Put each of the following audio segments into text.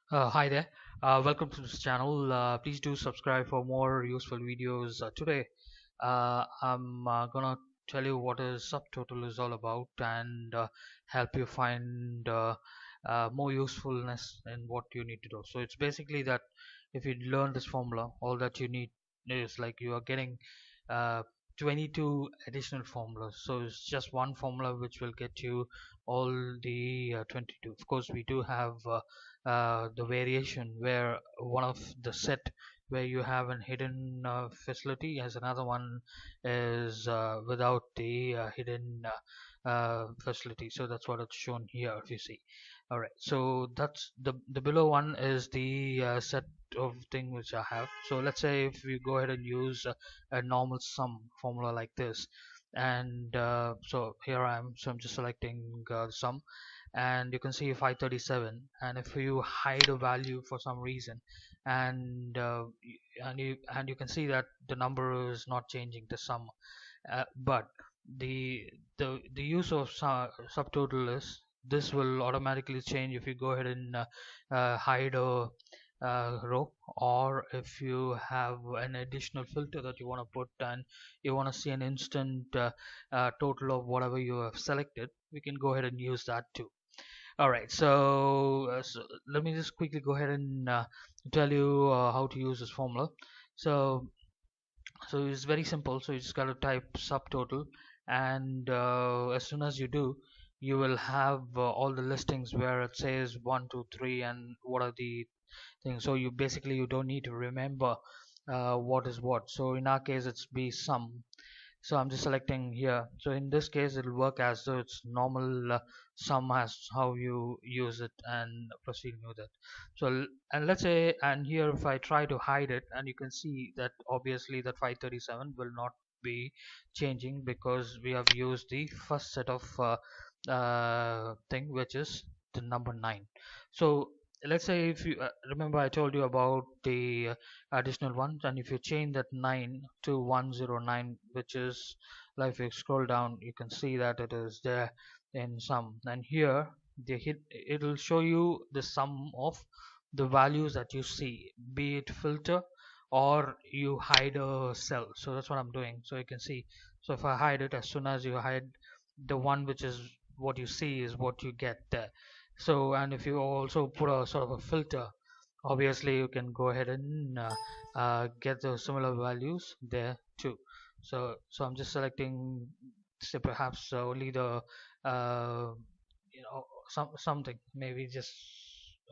Hi there. Welcome to this channel. Please do subscribe for more useful videos. Today, I'm gonna tell you what is subtotal is all about and help you find more usefulness in what you need to do. So it's basically that if you learn this formula, all that you need is like you are getting uh, 22 additional formulas. So it's just one formula which will get you all the 22. Of course, we do have the variation where one of the set where you have an hidden facility as another one is without the hidden facility. So that's what it's shown here if you see. All right, so that's the below one is the set of thing which I have. So let's say if we go ahead and use a normal sum formula like this, and so here I am, so I'm just selecting sum, and you can see 537, and if you hide a value for some reason, and you can see that the number is not changing the sum, but the use of subtotal is this will automatically change if you go ahead and hide a row, or if you have an additional filter that you want to put and you want to see an instant total of whatever you have selected, we can go ahead and use that too. All right, so let me just quickly go ahead and tell you how to use this formula. So it's very simple. So you just gotta type subtotal, and as soon as you do, you will have all the listings where it says 1 2 3 and what are the things. So you basically you don't need to remember what is what. So in our case it's be sum, so I'm just selecting here. So in this case it'll work as though it's normal sum as how you use it and proceed with it. So and let's say, and here if I try to hide it, and you can see that obviously that 537 will not be changing because we have used the first set of thing, which is the number 9. So let's say if you remember I told you about the additional ones, and if you change that 9 to 109, which is like if you scroll down you can see that it is there in sum, and here it'll show you the sum of the values that you see, be it filter or you hide a cell. So that's what I'm doing. So you can see, so if I hide it, as soon as you hide the one which is what you see is what you get there. So and if you also put a sort of a filter, obviously you can go ahead and get the similar values there too. So I'm just selecting, say perhaps only the uh, something, maybe just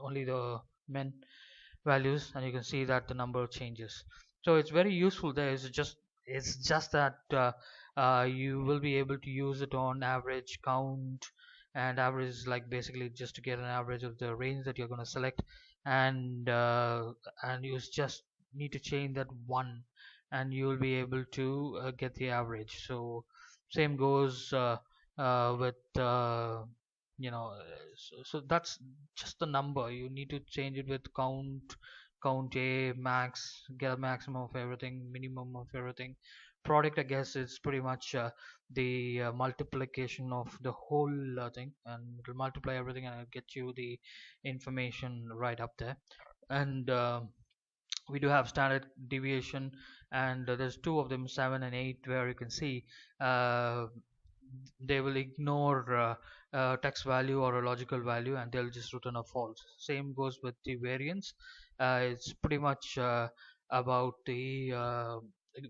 only the men values, and you can see that the number changes. So it's very useful there. It's just that you will be able to use it on average, count, and average is like basically just to get an average of the range that you're going to select, and you just need to change that one, and you will be able to get the average. So same goes with so that's just the number. You need to change it with count a max, get a maximum of everything, minimum of everything. Product, I guess, is pretty much the multiplication of the whole thing, and it'll multiply everything and it'll get you the information right up there. And we do have standard deviation, and there's two of them, 7 and 8, where you can see uh, they will ignore text value or a logical value, and they'll just return a false. Same goes with the variance. It's pretty much about the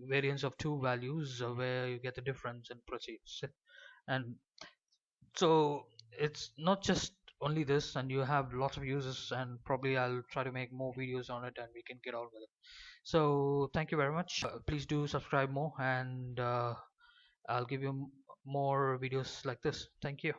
variance of two values where you get the difference and proceeds. And so it's not just only this, and you have lots of uses, and probably I'll try to make more videos on it and we can get on with it. So thank you very much. Please do subscribe more, and I'll give you more videos like this. Thank you.